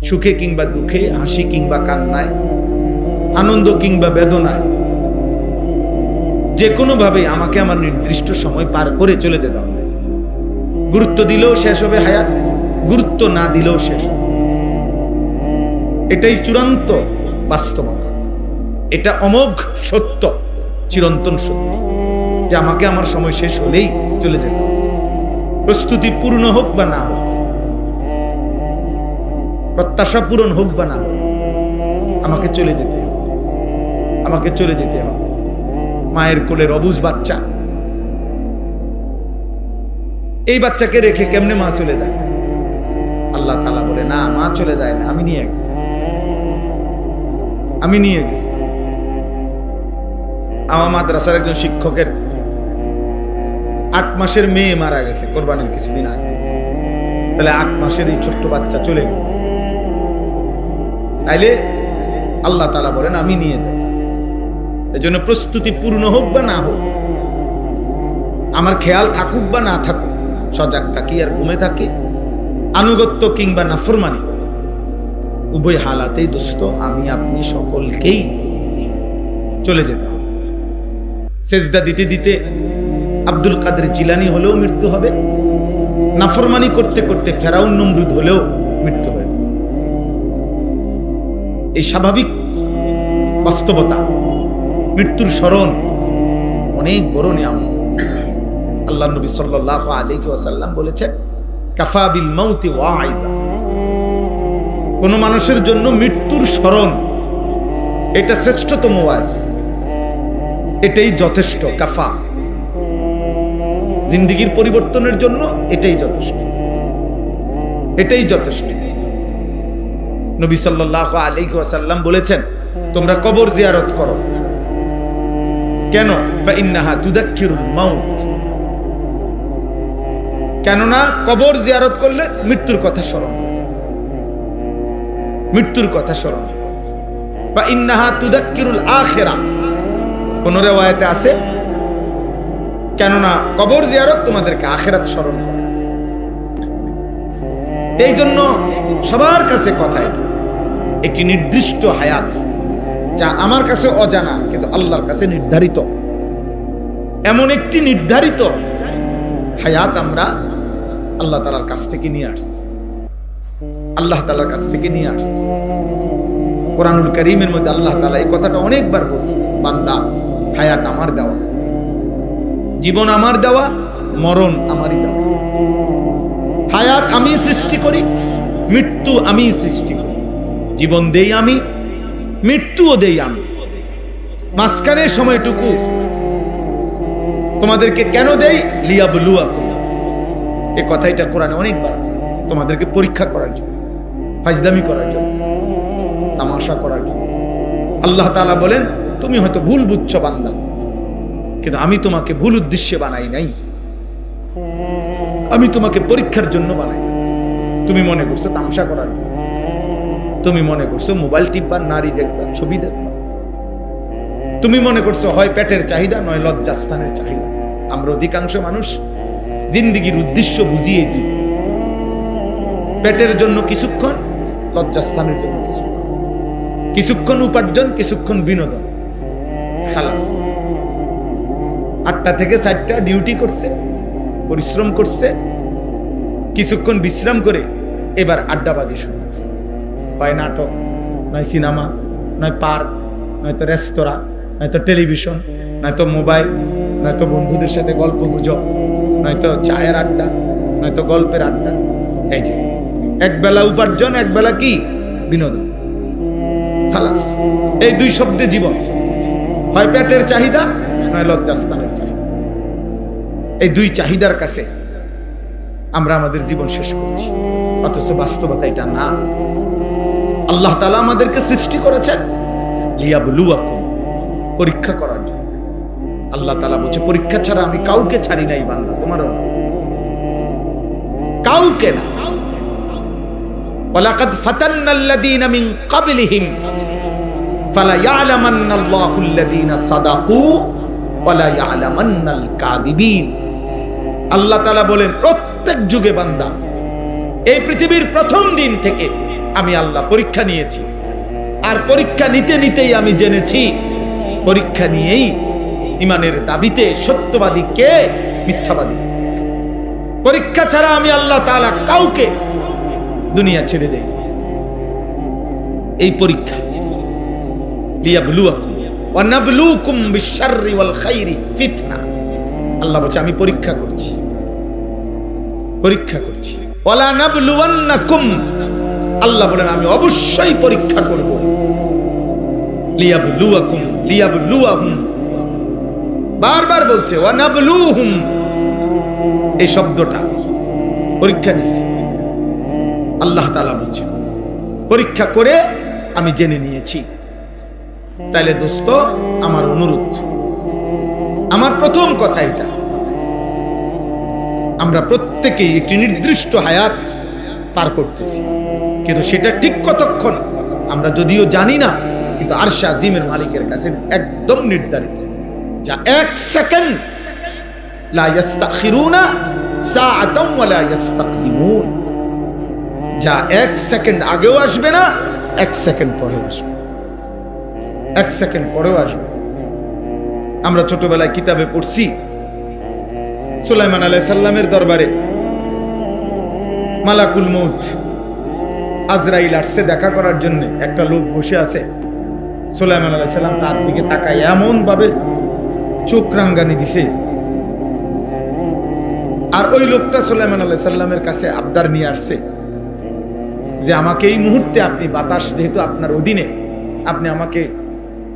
সুখে কিংবা দুঃখে, হাসি কিংবা কান্নায়, আনন্দ কিংবা বেদনায়, যে কোনো ভাবে আমাকে আমার নির্দিষ্ট সময় পার করে চলে যেতে হবে। গুরুত্ব দিলেও শেষ হবে হায়াত, গুরুত্ব না দিলেও শেষ হবে। এটাই চূড়ান্ত বাস্তবতা, এটা অমোঘ সত্য, চিরন্তন সত্য, যে আমাকে আমার সময় শেষ হলেই চলে যেতে হবে। প্রস্তুতি পূর্ণ হোক বা না হোক, প্রত্যাশা পূরণ হোক বা না হোক, আমাকে চলে যেতে হবে, আমাকে চলে যেতে হবে। মায়ের কোলের অবুঝ বাচ্চা, এই বাচ্চাকে রেখে কেমনে মা চলে যায়? আল্লাহ তাআলা বলে না, মা চলে যায় না, আমি নিয়ে গেছি, আমি নিয়ে গেছি। আমার মাদ্রাসার একজন শিক্ষকের 8 মাসের মেয়ে মারা গেছে কোরবানির কিছুদিন আগে। তাহলে 8 মাসের এই ছোট্ট বাচ্চা চলে গেছে, তাইলে আল্লাহ তাআলা বলেন আমি নিয়ে যাই। এই জন্য প্রস্তুতি পূর্ণ হোক বা না হোক, আমার খেয়াল থাকুক বা না থাকুক, সজাগ থাকি আর ঘুমে থাকি, আনুগত্য কিংবা নাফরমানি, উভয় হালাতেই দোস্ত আমি আপনি সকলকেই চলে যেতে হবে। সেজদা দিতে দিতে আব্দুল কাদের জিলানী হলেও মৃত্যু হবে, নাফরমানি করতে করতে ফেরাউন নমরুদ হলেও মৃত্যু হয়ে যাবে। এই স্বাভাবিক বাস্তবতা, মৃত্যুর স্মরণ অনেক বড় নিয়ামত। আল্লাহ নবী সাল্লাল্লাহু আলাইহি ওয়াসাল্লাম বলেছেন, কাফা বিল মাউতি ওয়াইজা, কোন মানুষের জন্য মৃত্যুর স্মরণ এটা শ্রেষ্ঠতম ওয়াজ, এটাই যথেষ্ট। কাফা, জিন্দেগির পরিবর্তনের জন্য এটাই যথেষ্ট, এটাই যথেষ্ট। নবী সাল্লাল্লাহু আলাইহি ওয়াসাল্লাম বলেছেন, তোমরা কবর জিয়ারত করো। কেন? ফাইন্নাহা তুযাক্কিরুল মাউত, কেননা কবর জিয়ারত করলে মৃত্যুর কথা স্মরণ, মৃত্যুর কথা স্মরণ। ফাইন্নাহা তুযাক্কিরুল আখিরা, কোন riwayate আছে, কেননা কবর জিয়ারত তোমাদেরকে আখিরাত স্মরণ করে। এই জন্য সবার কাছে কথা, এটা একটি নির্দিষ্ট হায়াত, যা আমার কাছে অজানা কিন্তু আল্লাহর কাছে নির্ধারিত। এমন একটি নির্ধারিত হায়াত আমরা আল্লাহ তাআলার কাছ থেকে নিয়ে আসছি, আল্লাহ তাআলার কাছ থেকে নিয়ে আসছি। কোরআনুল কারীমের মধ্যে আল্লাহ তাআলা এই কথাটা অনেকবার বলছে, বান্দা হায়াত আমার দেওয়া, জীবন আমার দেওয়া, মরণ আমারই দেওয়া। হায়াত আমি সৃষ্টি করি, মৃত্যু আমি সৃষ্টি করি, জীবন দেই আমি, মৃত্যুও দেই আমি। মাঝখানের সময়টুকু তোমাদেরকে কেন দেই? লিয়াবলুয়াকুম, এই কথাটা কোরআনে অনেকবার আছে, তোমাদেরকে পরীক্ষা করার জন্য, ফাজলামি করার জন্য, তামাশা করার জন্য। আল্লাহ তাআলা বলেন, তুমি হয়তো ভুল বুঝছো বান্দা, কিন্তু আমি তোমাকে ভুল উদ্দেশ্যে বানাই নাই, আমি তোমাকে পরীক্ষার জন্য বানাইছি। তুমি মনে করছো তামাশা করার জন্য, তুমি মনে করছো মোবাইল টিপবা, নারী দেখবা, ছবি দেখবা, তুমি মনে করছো হয় পেটের চাহিদা নয় লজ্জাস্থানের চাহিদা। আমরা অধিকাংশ মানুষ জিন্দেগির উদ্দেশ্য বুঝিয়ে দিই, পেটের জন্য কিছুক্ষণ, লজ্জাস্থানের জন্য কিছুক্ষণ, কিছুক্ষণ উপার্জন, কিছুক্ষণ বিনোদন, খালাস। 8টা থেকে 4টা ডিউটি করছে, পরিশ্রম করছে, কিছুক্ষণ বিশ্রাম করে এবার আড্ডাবাজি শুরু করছে। হয় নাটক, নয় সিনেমা, নয় পার্ক, নয়তো রেস্তোরাঁ, নয়তো টেলিভিশন, নয়তো মোবাইল, নয়তো বন্ধুদের সাথে গল্প গুজব, নয়তো চায়ের আড্ডা, নয়তো গল্পের আড্ডা। এই যে একবেলা উপার্জন, একবেলা কি বিনোদন, খালাস। এই 2 শব্দে জীবন, হয় পেটের চাহিদা নয় লজ্জাস্থানের চাহিদা। এই 2 চাহিদার কাছে আমরা আমাদের জীবন শেষ করছি, অথচ বাস্তবতা এটা না। আল্লাহ তাআলা আমাদেরকে সৃষ্টি করেছেন লিয়াবলুয়াকুম, পরীক্ষা করার জন্য। আল্লাহ তাআলা বলছে, পরীক্ষা ছাড়া আমি কাউকে ছাড়ি নাই বান্দা, তোমারও না, কাউকে না। ওয়ালাকাদ ফাতান্নাল্লাযীনা মিন ক্বাবলিহিম ফালা ইয়ালামান্নাল্লাহুল্লাযীনা সাদাকু ওয়ালা ইয়ালামান্নাল কাযিবিন। আল্লাহ তাআলা বলেন, প্রত্যেক যুগে বান্দা, এই পৃথিবীর প্রথম দিন থেকে আমি আল্লাহ পরীক্ষা নিয়েছি। আর পরীক্ষা নিতে নিতেই আমি জেনেছি, পরীক্ষা নিয়েই ইমানের দাবিতে সত্যবাদী কে, মিথ্যাবাদী। পরীক্ষা ছাড়া আমি আল্লাহ তাআলা কাউকে দুনিয়া ছেড়ে দেই। এই পরীক্ষা লিয়াবলুয়াকুম ওয়া নাবলুকুম বিশ-শাররি ওয়াল খাইরি ফিতনা। আল্লাহ বলছে আমি পরীক্ষা করছি, পরীক্ষা করছি। ওয়ালা নাবলুওয়ান্নাকুম, আল্লাহ বলেন আমি অবশ্যই পরীক্ষা করব। লিয়াবলুয়াকুম, লিয়াবলুয়াহুম, বারবার বলছে ওয়া নাবলুহুম, এই শব্দটা পরীক্ষা নিছি। আল্লাহ তাআলা বলছে পরীক্ষা করে আমি জেনে নিয়েছি। তাইলে দোস্ত, আমার অনুরোধ, আমার প্রথম কথা এটা, আমরা প্রত্যেকেই একটি নির্দিষ্ট হায়াত পার করতেছি, কিন্তু সেটা ঠিক কতক্ষণ আমরা যদিও জানি না, কিন্তু আরশে আজিমের মালিকের কাছে একদম নির্ধারিত, যা এক সেকেন্ড, লা ইস্তাখিরুনা সাআতাম ওয়া লা ইস্তাকদিমুন, যা এক সেকেন্ড আগেও আসবে না, এক সেকেন্ড পরেও আসবে, এক সেকেন্ড পরেও আসবে। আমরা ছোটবেলায় কিতাবে পড়ছি, সুলাইমান আলাইহিস সালামের দরবারে মালাকুল মউত আজরাইল আসছে দেখা করার জন্য। একটা লোক বসে আছে, সুলাইমান আলাইহিস সালাম তার দিকে তাকায় এমন ভাবে চোখ রাঙ্গানি দিছে, আর ওই লোকটা সুলাইমান আলাইহিস সালামের কাছে আবদার নিয়ে আসছে যে আমাকে এই মুহূর্তে আপনি বাতাস, যেহেতু আপনার অধীনে, আপনি আমাকে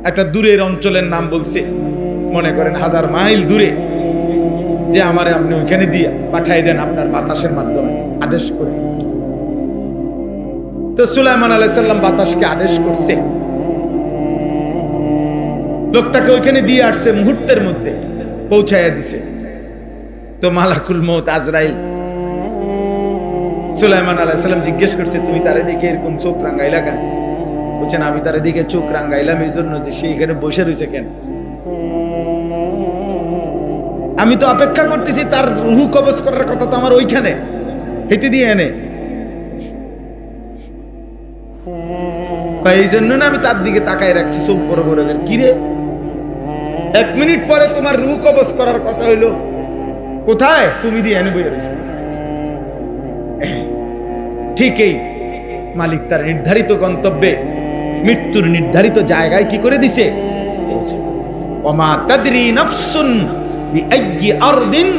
একটা দূরের অঞ্চলের নাম বলছে, মনে করেন 1000 মাইল দূরে, যে আমারে আপনি ওইখানে দিয়ে পাঠাই দেন আপনার বাতাসের মাধ্যমে আদেশ করে। তো সুলাইমান আলাইহিস সালাম বাতাসকে আদেশ করছে, লোকটাকে ওইখানে দিয়ে আসছে, মুহূর্তের মধ্যে পৌঁছাইয়া দিছে। তো মালাকুল মউত আজরাইল সুলাইমান আলাইহিস সালাম জিজ্ঞেস করছে, তুমি তার দিকে এরকম চোখ রাঙ্গাইলা কেন? বলছেন আমি তার দিকে চোখ রাঙ্গাইলাম এই জন্য যে সে এখানে বসে রয়েছে কেন, আমি তো অপেক্ষা করতেছি, তার রূহ কবজ করার কথা তো আমার ওইখানে, হেঁটে দিয়ে এনে, এই জন্য না আমি তার দিকে তাকায় রাখছি চোখ বড় বড়। কি রে, 1 মিনিট পরে তোমার রূহ কবজ করার কথা হইলো, কোথায়? তুমি দিয়ে এনে বইয়া রয়েছে। ঠিকই মালিক তার নির্ধারিত গন্তব্যে, মৃত্যুর নির্ধারিত জায়গায় কি করে দিছে, ওমা তাদরি নাফসুন বিআইয়ি আরদিন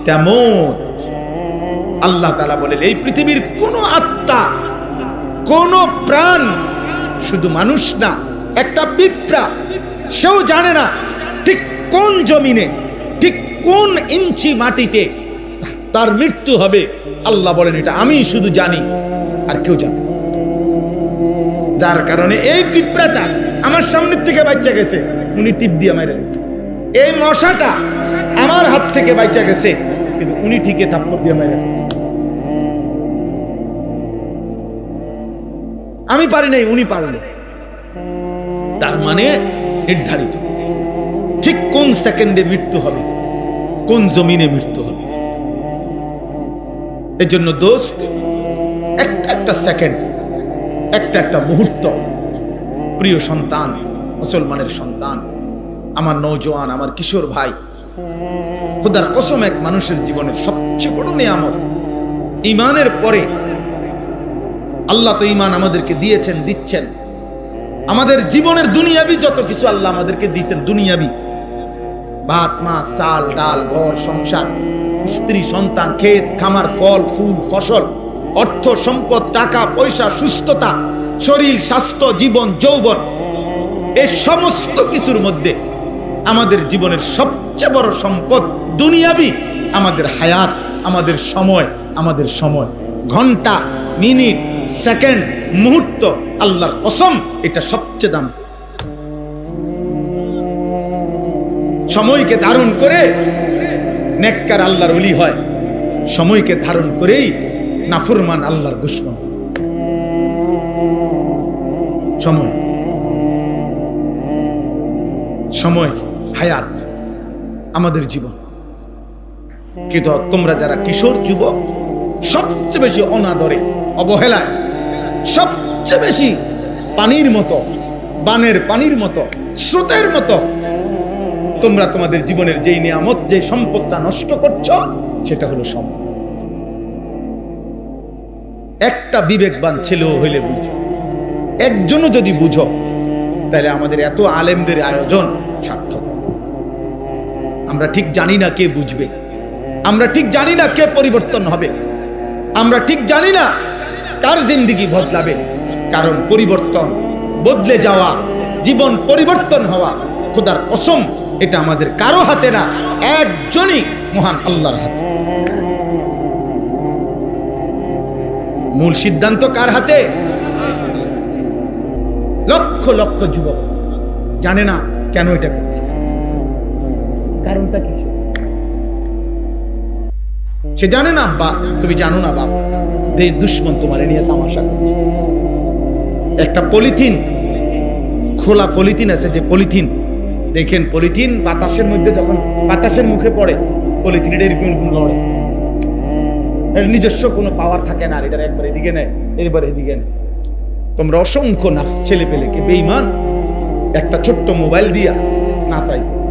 তামুত। আল্লাহ তাআলা বলেন এই পৃথিবীর কোন আত্মা, কোন প্রাণ, শুধু মানুষ না, একটা পিঁপড়া, সেও জানে না ঠিক কোন জমিনে, ঠিক কোন ইঞ্চি মাটিতে তার মৃত্যু হবে। আল্লাহ বলেন এটা আমি শুধু জানি, আর কেউ জানে। যার কারণে এই পিঁপড়াটা আমার সামনের থেকে বাচ্চা গেছে, উনি টিপ দিয়ে মাইরে, এই মশাটা আমার হাত থেকে বাচ্চা গেছে, কিন্তু উনি ঠিকই থাপ্পড় দিয়ে মাইরে। আমি পারি নাই, উনি পারেন। তার মানে নির্ধারিত, ঠিক কোন সেকেন্ডে মৃত্যু হবে, কোন জমিনে মৃত্যু হবে। এর জন্য দোস্ত, একটা সেকেন্ড, একটা মুহূর্ত, প্রিয় সন্তান, মুসলমানের সন্তান, আমার নওজোয়ান, আমার কিশোর ভাই, খোদার কসম এক মানুষের জীবনের সবচেয়ে বড় নিয়ামত ঈমানের পরে। আল্লাহ তো ঈমান আমাদেরকে দিয়েছেন, দিচ্ছেন। আমাদের জীবনের দুনিয়াবি যত কিছু আল্লাহ আমাদেরকে দিয়েছেন, দুনিয়াবি ভাত মাছ চাল ডাল ঘর সংসার স্ত্রী সন্তান ক্ষেত খামার ফল ফুল ফসল অর্থ সম্পদ টাকা পয়সা সুস্থতা শরীর স্বাস্থ্য জীবন যৌবন, এই সমস্ত কিছুর মধ্যে আমাদের জীবনের সবচেয়ে বড় সম্পদ দুনিয়াবি আমাদের হায়াত, আমাদের সময় ঘন্টা মিনিট সেকেন্ড মুহূর্ত। আল্লাহর কসম এটা সবচেয়ে দাম। সময়কে ধারণ করে নেককার আল্লাহর ওলি হয়, সময়কে ধারণ করেই নাফরমান আল্লাহর দুশমন। সময় হায়াত আমাদের জীবন। কিন্তু তোমরা যারা কিশোর যুবক, সবচেয়ে বেশি অনাদরে অবহেলায় সবচেয়ে বেশি পানির মতো, বানের পানির মতো, স্রোতের মতো তোমরা তোমাদের জীবনের যেই নিয়ামত, যে সম্পদটা নষ্ট করছো, সেটা হলো সম্পদ। একটা বিবেকবান ছেলেও হইলে বুঝো, একজনও যদি বুঝো, তাহলে আমাদের এত আলেমদের আয়োজন সার্থক। আমরা ঠিক জানি না কে বুঝবে, আমরা ঠিক জানি না কে পরিবর্তন হবে, আমরা ঠিক জানি না কার জিন্দেগি বদলাবে। কারণ পরিবর্তন, বদলে যাওয়া, জীবন পরিবর্তন হওয়া, খোদার কসম এটা আমাদের কারো হাতে না, একজনই মহান আল্লাহর হাতে। মূল সিদ্ধান্ত কার হাতে? লক্ষ লক্ষ যুবক জানে না কেন এটা করছে, কারণটা কি সে জানে না। আব্বা তুমি জানো না বাপ, দেশ দুশ্মন তোমার নিয়ে তামাশা করছে। একটা পলিথিন, খোলা পলিথিন আছে, যে পলিথিন দেখেন, পলিথিন বাতাসের মধ্যে যখন বাতাসের মুখে পড়ে, পলিথিন এটা এরকম লড়ে, এর নিজস্ব কোনো পাওয়ার থাকে না, আর এটার একবার এদিকে নেয়, এবার এদিকে নেয়। তোমরা অসংখ্য না ছেলে পেলেকে বেঈমান একটা ছোট্ট মোবাইল দিয়া নাচাইতেছে।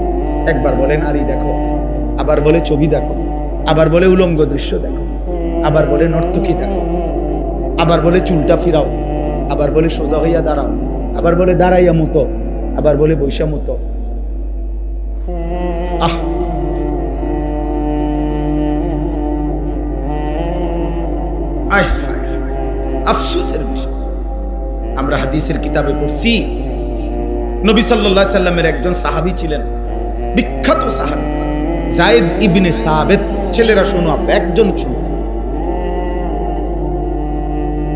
একবার বলে নারী দেখো, আবার বলে ছবি দেখো, আবার বলে উলঙ্গ দৃশ্য দেখো, আবার বলে নর্তকী দেখো, আবার বলে চুলটা ফিরাও, আবার বলে সোজা হইয়া দাঁড়াও, আবার বলে দাঁড়াইয়া মতো, আবার বলে বৈশা মতো। আহ, আফসোসের বিষয়। আমরা হাদিসের কিতাবে পড়ছি, নবী সাল্লাল্লাহু আলাইহি সাল্লামের একজন সাহাবী ছিলেন, বিখ্যাত সাহাবী যায়েদ ইবনে সাবিত। ছেলেরা শোনো, একজন শুনো,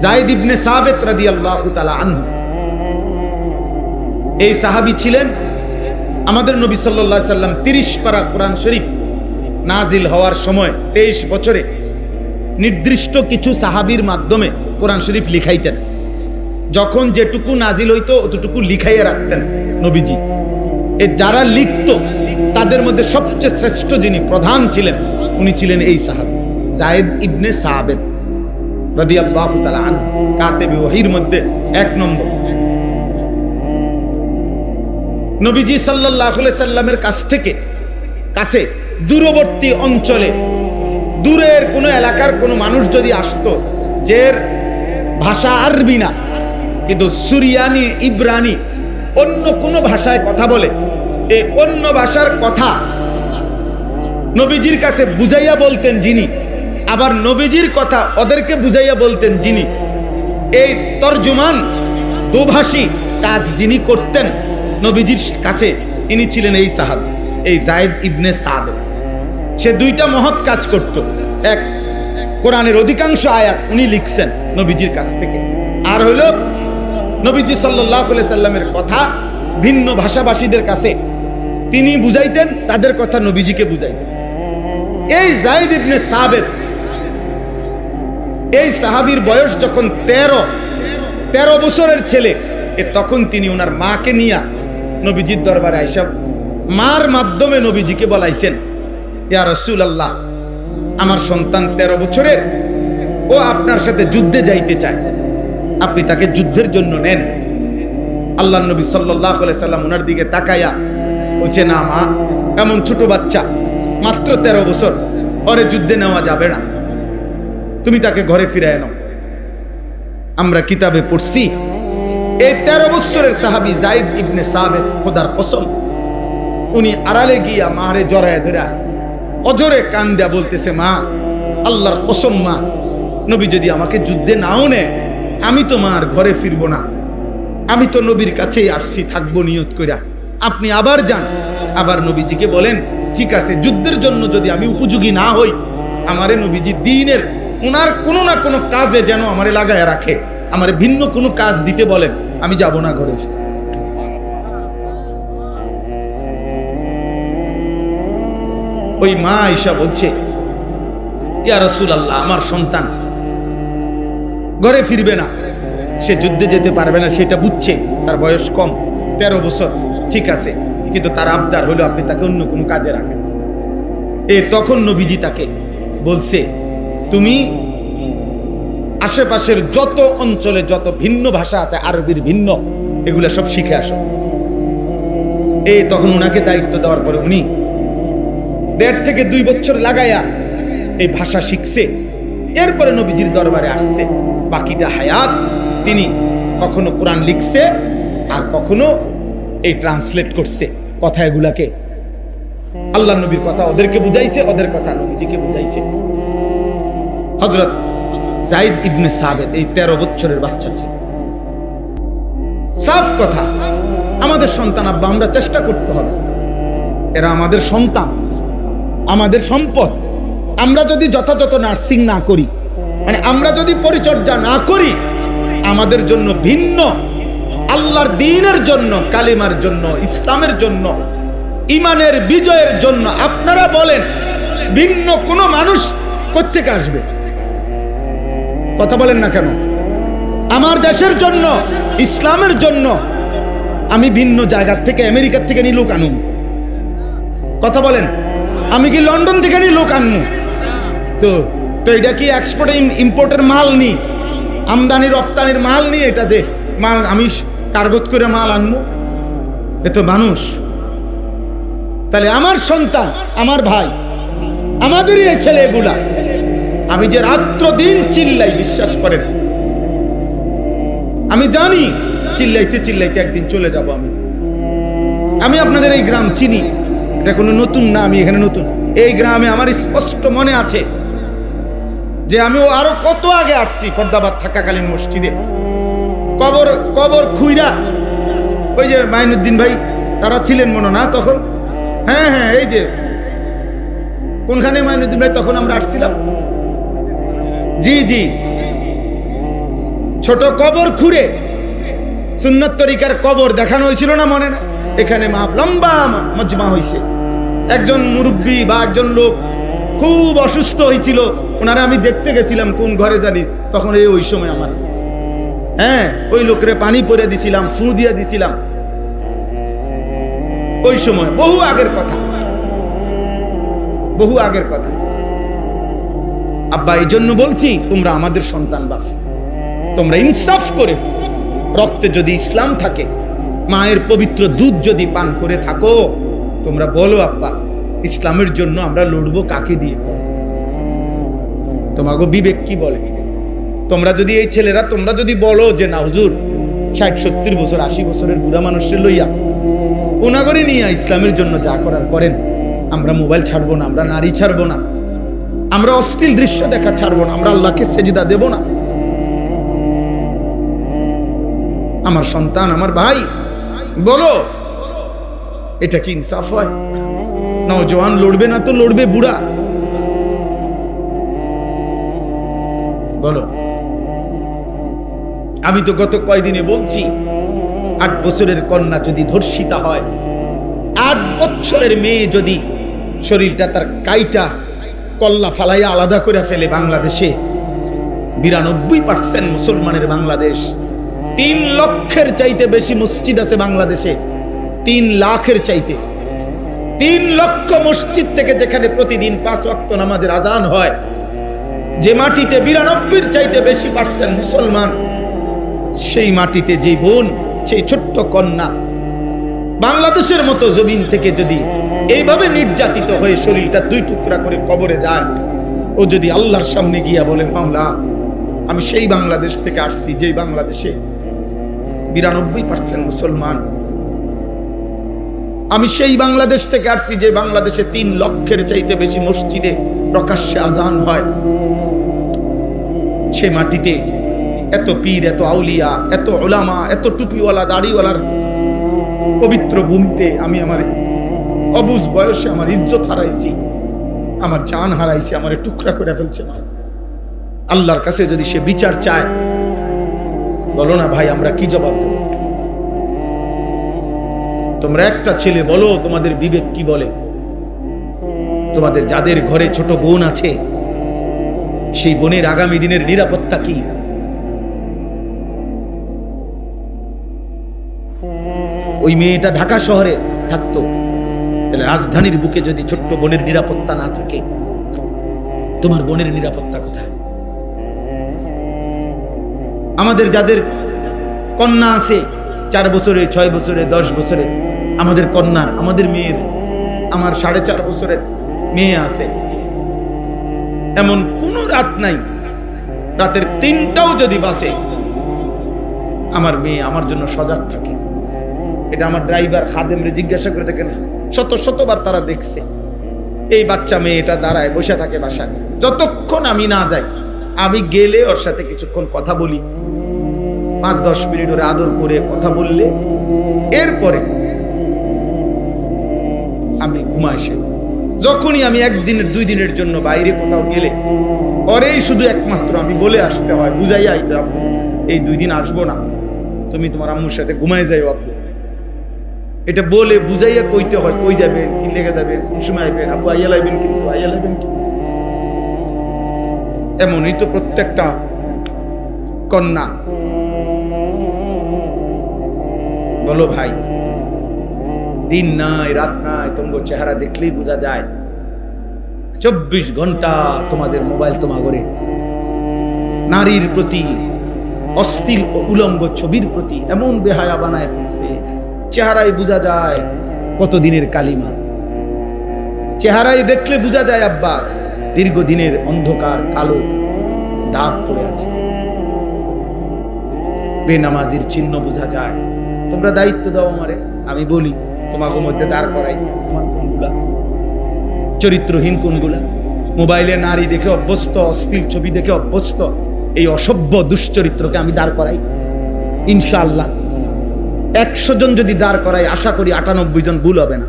যায়েদ ইবনে সাবিত রাদিয়াল্লাহু তাআলা আনহু। এই সাহাবী ছিলেন আমাদের নবী সাল্লাল্লাহু আলাইহি সাল্লাম 30 পারা কোরআন শরীফ নাজিল হওয়ার সময় 23 বছরে নির্দিষ্ট কিছু সাহাবীর মাধ্যমে কোরআন শরীফ লিখাইতেন। যখন যেটুকু নাজিল হইতো অতটুকু লিখাইয়া রাখতেন নবীজি। এ যারা লিখত তাদের মধ্যে সবচেয়ে শ্রেষ্ঠ যিনি প্রধান ছিলেন, উনি ছিলেন এই সাহাবী যায়েদ ইবনে সাবিত রাদিয়াল্লাহু তাআলা আনহু। কাতেবে ওহীর মধ্যে 1 নম্বর। নবীজি সাল্লাল্লাহু আলাইহি সাল্লামের কাছে দূরবর্তী অঞ্চলে, দূরের কোনো এলাকার কোনো মানুষ যদি আসতো, যে ভাষা আরবি না কিন্তু সুরিয়ানি, ইব্রানি, অন্য কোনো ভাষায় কথা বলে, এই অন্য ভাষার কথা নবীজির কাছে বুঝাইয়া বলতেন যিনি, আবার নবীজির কথা ওদেরকে বুঝাইয়া বলতেন যিনি, এই তরজমান দুভাষী কাজ যিনি করতেন নবীজির কাছে, ইনি ছিলেন এই সাহাবী, এই যায়েদ ইবনে সাবিত। সে 2টা মহৎ কাজ করত। এক, কোরআনের অধিকাংশ আয়াত উনি লিখছেন নবীজির কাছ থেকে, আর হলো নবীজি সাল্লাল্লাহু আলাইহি সাল্লামের কথা ভিন্ন ভাষাভাষীদের কাছে তিনি বুঝাইতেন, তাদের কথা নবীজিকে বুঝাইতেন। এই যায়েদ ইবনে সাবিত, এই সাহাবীর বয়স যখন 13 বছরের ছেলে, তখন তিনি ওনার মাকে নিয়ে নবীজির দরবারে আইসা মার মাধ্যমে নবীজিকে বলাইছেন, ইয়া রাসূলুল্লাহ, আমার সন্তান 13 বছরের, ও আপনার সাথে যুদ্ধে যাইতে চায়, আপনি তাকে যুদ্ধের জন্য নেন। আল্লাহর নবী সাল্লাল্লাহু আলাইহি সাল্লাম ওনার দিকে তাকায়া বলছে, না মা, এমন ছোট বাচ্চা, মাত্র 13 বছর, ওরে যুদ্ধে নেওয়া যাবে না, তুমি তাকে ঘরে ফিরায় নাও। আমরা কিতাবে পড়ছি, এই 13 বছরের সাহাবী যায়েদ ইবনে সাবিত, খোদার কসম, উনি আড়ালে গিয়া মারে জড়ায় ধরা অজরে কান দেয়া বলতেছে, মা, আল্লাহর কসম মা, নবী যদি আমাকে যুদ্ধে নাও নেয়, আমি তো মার ঘরে ফিরবো না, আমি তো নবীর কাছেই আসছি, থাকবো নিয়ত কইরা, আপনি আবার যান। আবার নবীজিকে বলেন, ঠিক আছে, যুদ্ধের জন্য যদি আমি উপযোগী না হই, আমারে নবীজি দ্বীনের ওনার কোনো না কোনো কাজে যেন আমারে লাগায় রাখে, আমারে ভিন্ন কোনো কাজ দিতে বলেন, আমি যাব না ঘরে। ওই মা আয়েশা বলছে, ইয়া রাসূলুল্লাহ, আমার সন্তান ঘরে ফিরবে না, সে যুদ্ধে যেতে পারবে না, সেটা বুঝছে, তার বয়স কম, 13 বছর, ঠিক আছে, কিন্তু তার আবদার হলো আপনি তাকে অন্য কোনো কাজে রাখেন। তখন নবীজি তাকে বলছে, তুমি আশেপাশের যত অঞ্চলে যত ভিন্ন ভাষা আছে আরবির ভিন্ন, এগুলা সব শিখে আসো। তখন উনাকে দায়িত্ব দেওয়ার পরে উনি 1.5 থেকে 2 বছর লাগাইয়া এই ভাষা শিখছে। এরপরে নবীজির দরবারে আসছে। বাকিটা হায়াত তিনি কখনো কোরআন লিখছে আর কখনো এই ট্রান্সলেট করছে কথা। এগুলাকে আল্লাহ নবীর কথা ওদেরকে বুঝাইছে, ওদের কথা নবীজিকে বুঝাইছে। হযরত যায়েদ ইবনে সাবিত এই 13 বছরের বাচ্চা ছিল। সাফ কথা, আমাদের সন্তান আব্বা, আমরা চেষ্টা করতে হবে। এরা আমাদের সন্তান, আমাদের সম্পদ। আমরা যদি যথাযথ নার্সিং না করি, মানে আমরা যদি পরিচর্যা না করি, আমাদের জন্য ভিন্ন আল্লাহর দ্বীনের জন্য, কালিমার জন্য, ইসলামের জন্য, ইমানের বিজয়ের জন্য আপনারা বলেন ভিন্ন কোন মানুষ কোত্থেকে আসবে? কথা বলেন না কেন? আমার দেশের জন্য, ইসলামের জন্য আমি ভিন্ন জায়গা থেকে, আমেরিকার থেকে নিয়ে লোক আনুন? কথা বলেন। আমি কি লন্ডন থেকে নিয়ে লোক আনবো? তো এটা কি এক্সপোর্ট ইম্পোর্টের মাল নি, আমদানি রপ্তানির মাল নিয়ে এটা যে মাল আমি কার্গত করে মাল আনবো? এ তো মানুষ। তাহলে আমার সন্তান, আমার ভাই, আমাদেরই এই ছেলেগুলা, আমি যে রাত্র দিন চিল্লাই, বিশ্বাস করেন আমি জানি চিল্লাইতে চিল্লাইতে একদিন চলে যাব। আমি আপনাদের এই গ্রাম চিনি, এটা কোনো নতুন না, আমি এখানে নতুন। এই গ্রামে আমার স্পষ্ট মনে আছে যে আমি আরো কত আগে আসছি, ফরদাবাদ থাকাকালীন মসজিদে কবর কবর খুইরা, ওই যে মাইনুদ্দিন ভাই তারা ছিলেন মনে না তখন? হ্যাঁ হ্যাঁ, এই যে কোনখানে মাইনুদ্দিন ভাই তখন আমরা আসছিলাম? জি জি, ছোট কবর খুঁড়ে সুন্নত তরিকার কবর দেখানো হয়েছিল না, মনে না? এখানে লম্বা মজমা হয়েছে। একজন মুরব্বী বা একজন লোক খুব অসুস্থ হয়েছিল, ওনারা আমি দেখতে গেছিলাম কোন ঘরে জানি, তখন ওই সময় আমার, হ্যাঁ, ওই লোকের পানি পরে দিছিলাম, ফু দিয়ে দিছিলাম, ওই সময় বহু আগের কথা, বহু আগের কথা। আব্বা এই জন্য বলছি, তোমরা আমাদের সন্তান বাপ, তোমরা ইনসাফ করে, রক্তে যদি ইসলাম থাকে, মায়ের পবিত্র দুধ যদি পান করে থাকো, তোমরা বলো আব্বা ইসলামের জন্য আমরা লড়বো কাকে দিয়ে? তোমাকে বিবেক কি বলে? তোমরা যদি এই ছেলেরা তোমরা যদি বলো যে না হুজুর 60-70 বছর 80 বছরের বুড়া মানুষের লইয়া ওনাগরে নিয়ে ইসলামের জন্য যা করার করেন, আমরা মোবাইল ছাড়বো না, আমরা নারী ছাড়বো না, আমরা অশ্লীল দৃশ্য দেখা ছাড়বো না, আমরা আল্লাহকে সেজদা দেব না। আমার সন্তান, আমার ভাই, বলো এটা কি ইনসাফ হয়? নওজোয়ান লড়বে না তো লড়বে বুড়া? বলো। আমি তো গত কয়দিনে বলছি, 8 বছরের কন্যা যদি ধর্ষিতা হয়, 8 বছরের মেয়ে যদি শরীরটা তার কাইটা কল্লা ফালাইয়া আলাদা করে ফেলে, বাংলাদেশে 92% মুসলমানের বাংলাদেশ, 3 লক্ষের চাইতে বেশি মসজিদ আছে বাংলাদেশে, 3 লাখের চাইতে। 3 লক্ষ মসজিদ থেকে যেখানে প্রতিদিন 5 ওয়াক্ত নামাজের আজান হয়, যে মাটিতে 92 চাইতে বেশি পার্সেন্ট মুসলমান, সেই মাটিতে যে বোন, সেই ছোট্ট কন্যা বাংলাদেশের মতো জমিন থেকে যদি এইভাবে নির্যাতিত হয়ে শরীরটা 2 টুকরা করে কবরে যায়, ও যদি আল্লাহর সামনে গিয়া বলে মাওলা আমি সেই বাংলাদেশ থেকে আসছি যে বাংলাদেশে 92% মুসলমান, আমি সেই বাংলাদেশ থেকে আসছি যে বাংলাদেশে 3 লক্ষের চাইতে বেশি মসজিদে প্রকাশ্যে আজান হয়, সে মাটিতে এত পীর, এত আউলিয়া, এত উলামা, এত টুপিওয়ালা দাড়িওয়ালার পবিত্র ভূমিতে আমি আমার অবুঝ বয়সে আমার ইজ্জত হারাইছি, আমার জান হারাইছি, আমার টুকরা করে ফেলছে না। আল্লাহর কাছে যদি সে বিচার চায়, বলো না ভাই আমরা কি জবাব দেব? তোমরা একটা ছেলে বলো, তোমাদের বিবেক কি বলে? তোমাদের যাদের ঘরে ছোট বোন আছে, সেই বোনের আগামী দিনের নিরাপত্তা কি? ওই মেয়েটা ঢাকা শহরে থাকতো, তাহলে রাজধানীর বুকে যদি ছোট্ট বোনের নিরাপত্তা না থাকে, তোমার বোনের নিরাপত্তা কোথায়? আমাদের যাদের কন্যা আছে 4 বছরের, 6 বছরের, 10 বছরের, আমাদের কন্যার, আমাদের মেয়ের, আমার 4.5 বছরের মেয়ে আছে, এমন কোন রাত নাই, রাতের 3টাও যদি বাঁচে আমার মেয়ে আমার জন্য সজাগ থাকে। এটা আমার ড্রাইভার খাদেমরে জিজ্ঞাসা করে দেখেন, শতবার তারা দেখছে। এই বাচ্চা মেয়েটা দাঁড়ায় বসে থাকে বাসায়, যতক্ষণ আমি না যাই, আমি গেলে ওর সাথে কিছুক্ষণ কথা বলি, 5-10 মিনিট ওরে আদর করে কথা বললে এরপরে আমি ঘুমাই। সে যখনই আমি 1 দিনের 2 দিনের জন্য বাইরে কোথাও গেলে ওরেই শুধু একমাত্র আমি বলে আসতে হয়, বুঝাই আইতে, আব্বু এই 2 দিন আসবো না, তুমি তোমার আম্মুর সাথে ঘুমাই যাই আব্বু। এটা বলে বুঝাইয়া কইতে হয়, কই যাবেন, কি লেগে যাবেন, কোন সময় আইবেন, আব্বু আইয়া লাইবেন কিন্তু, আইয়া লাইবেন কিন্তু। এমনই তো প্রত্যেকটা কন্যা। বলো ভাই, দিন নাই রাত নাই, তোমার চেহারা দেখলেই বোঝা যায় 24 ঘন্টা তোমাদের মোবাইল তোমাগরে নারীর প্রতি, অশ্লীল ও উলঙ্গ ছবির প্রতি এমন বেহায়া বানায় ফেলছে, চেহারায় বোঝা যায় কতদিনের কালিমা। চেহারায় দেখলে বোঝা যায় আব্বা দীর্ঘদিনের অন্ধকার কালো দাগ পড়ে আছে, বেনামাজির চিহ্ন বোঝা যায়। তোমরা দায়িত্ব দাও আমারে, আমি বলি তোমাকে মধ্যে দাঁড় করাই, তোমার কোনগুলা চরিত্রহীন, কোনগুলা মোবাইলে নারী দেখে অভ্যস্ত, অশ্লীল ছবি দেখে অভ্যস্ত, এই অসভ্য দুশ্চরিত্রকে আমি দাঁড় করাই। ইনশাআল্লাহ 100 জন যদি দাঁড় করাই, আশা করি 98 জন ভুল হবে না।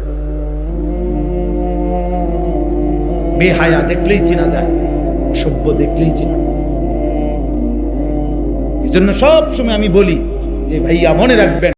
বেহায়া দেখলেই চেনা যায়, সভ্য দেখলেই চেনা যায়। এই জন্য সব সময় আমি বলি যে ভাইয়া মনে রাখবেন,